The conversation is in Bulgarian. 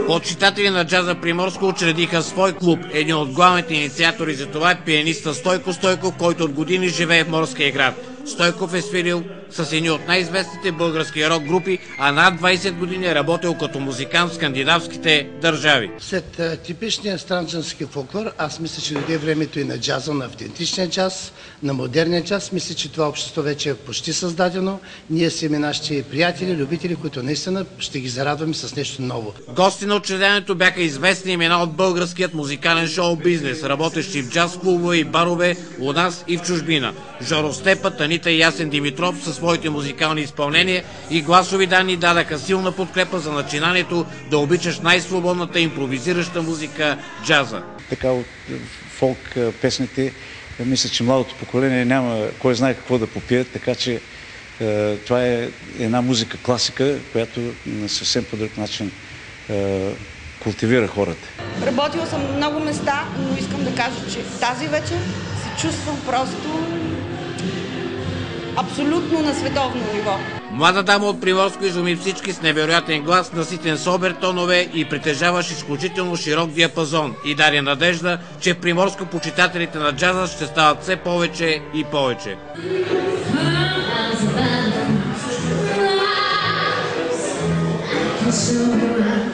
Почитатели на джаза Приморско учредиха свой клуб. Един от главните инициатори за това е пианиста Стойко Стойков, който от години живее в морския град. Стойков е свирил с едни от най-известните български рок групи, а над 20 години е работил като музикант в скандинавските държави. След типичния странджански фолклор, аз мисля, че дойде времето и на джаза, на автентичния джаз, на модерния джаз. Мисля, че това общество вече е почти създадено. Ние си имаме нашите приятели, любители, които наистина ще ги зарадваме с нещо ново. Гости на учредяването бяха известни имена от българският музикален шоу-бизнес, работещи в джаз-клубове и барове у нас и в чужбина. Жоро Степът, Анита и Ясен Димитров със своите музикални изпълнения и гласови данни дадаха силна подкрепа за начинанието да обичаш най-свободната импровизираща музика – джаза. Така от фолк песните, мисля, че младото поколение няма кой знае какво да попият, така че това е една музика класика, която на съвсем по друг начин култивира хората. Работила съм на много места, но искам да кажа, че тази вечер се чувствам просто абсолютно на световно ниво. Млада дама от Приморско изуми всички с невероятен глас, наситен с обертонове и притежаваш изключително широк диапазон и даде надежда, че в Приморско почитателите на джаза ще стават все повече и повече. So